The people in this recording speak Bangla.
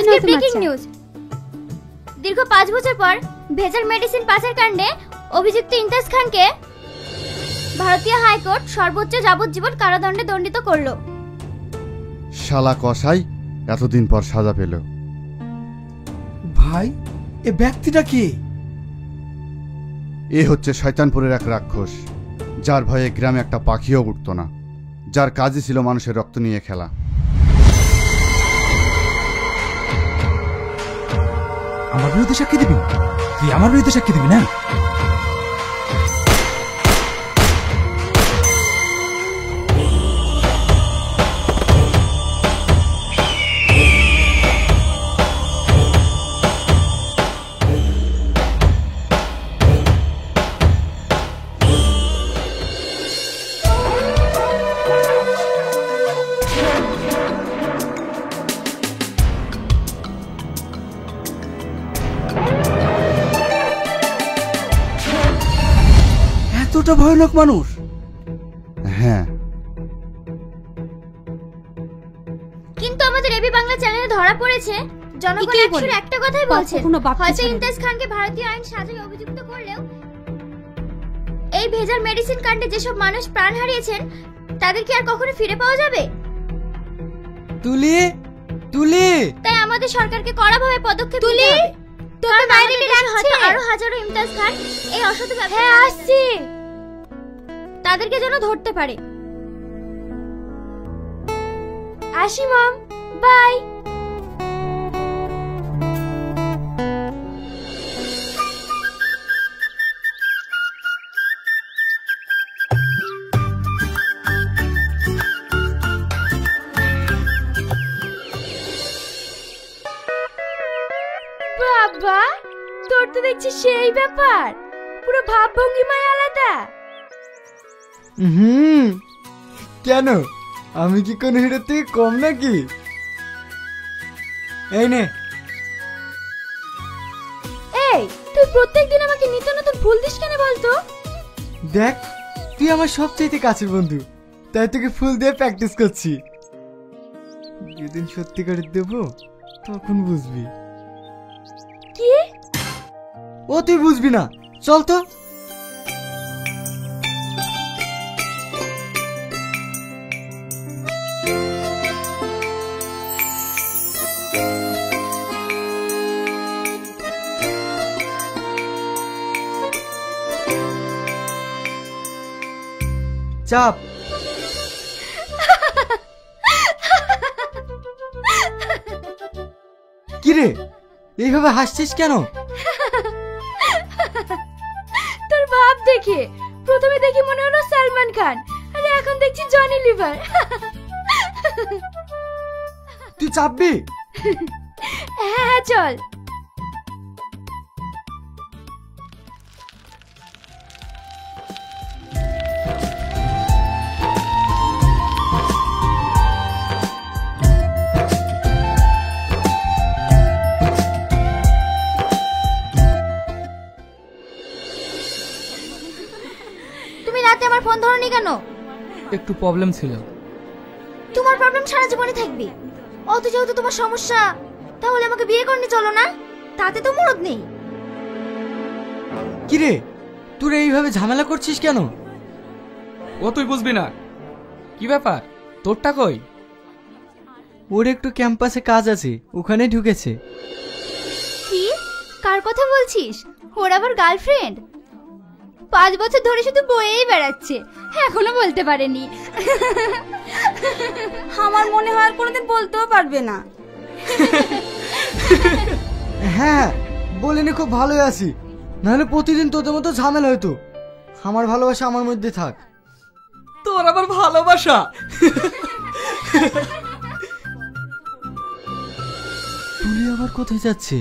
আজকের ব্রেকিং নিউজ। দীর্ঘ 5 বছর পর ভেজাল মেডিসিন পাচার কাণ্ডে অভিযুক্ত ইমতাজ খানকে ভারতীয় হাইকোর্ট সর্বোচ্চ যাবজ্জীবন কারাদণ্ডে দণ্ডিত করলো। শালা কসাই এতদিন পর সাজা পেল। ভাই, এ ব্যক্তিটা কে? এ হচ্ছে শয়তানপুরের এক রাক্ষস, যার ভয়ে গ্রামে একটা পাখিও উঠত না, যার কাজই ছিল মানুষের রক্ত নিয়ে খেলা। আমার বিরুদ্ধে সাক্ষী দিবি? তুই আমার বিরুদ্ধে সাক্ষী দিবি না? এতটা ভয়ানক মানুষ? হ্যাঁ, কিন্তু আমাদের এবি বাংলা চ্যানেলে ধরা পড়েছে জনগণ একশোর একটা কথাই বলছে, হয়তো ইমতাজ খানকে ভারতীয় আইন সাজায় অভিযুক্ত করলেও এই ভেজাল মেডিসিন কাণ্ডে যেসব মানুষ প্রাণ হারিয়েছেন তাদের কি আর কখনো ফিরে পাওয়া যাবে? তুলি, তুলি, তাই আমাদের সরকারকে কড়াভাবে পদক্ষেপ নিতে হবে। তোকে বাইরে রাখছে হয়তো আরো হাজারো ইমতাজ খান এই অসৎ ব্যবসা। হ্যাঁ, আসছি। তাদেরকে যেন ধরতে পারে। আসি মম, বাই। বাবা, তোর তো দেখছি সেই ব্যাপার, পুরো ভাবভঙ্গিমায় আলাদা। কেন, আমি কি কোন হিরোর থেকে কম নাকি? এই নে। এই, তুই প্রত্যেকদিন আমাকে নিত্য নতুন ফুল দিস কেন বলতো? দেখ, তুই আমার সবচেয়ে কাছের বন্ধু, তাই তোকে ফুল দিয়ে প্র্যাকটিস করছি। যেদিন সত্যি করে দেবো তখন বুঝবি। কি? ও তুই বুঝবি না, চল তো। চাপ। কিরে, এইভাবে হাসছিস কেন? তোর ভাব দেখে প্রথমে দেখি মনে হলো সালমান খান, আর এখন দেখছি জনি লিভার। তুই চাপবি? হ্যাঁ, চল। আমার ফোন ধরনি কেন? একটু প্রবলেম ছিল। তোমার প্রবলেম সারা জীবনে থাকবে। অত যেহেতু তোমার সমস্যা, তাহলে আমাকে বিয়ে করনি চলো না, তাতে তো মরদ নেই। কিরে, তুই এইভাবে ঝামেলা করছিস কেন? ও তুই বুঝবি না। কি ব্যাপার, তোরটা কই? ওর একটু ক্যাম্পাসে কাজ আছে, ওখানে ঢুকেছে। কি? কার কথা বলছিস? ওর আবার গার্লফ্রেন্ড? 5 বছর ধরে শুধু বইয়েই বেড়াচ্ছে, এখনো বলতে পারেনি। আমার মনে হয় আর কোনোদিন বলতেও পারবে না। হ্যাঁ, বলিনি, খুব ভালোই আছি, নাহলে প্রতিদিন তোদের মতো ঝামেলা হতো। আমার ভালোবাসা আমার মধ্যে থাক। তোর আবার ভালোবাসা? তুই আবার কোথায় যাচ্ছে?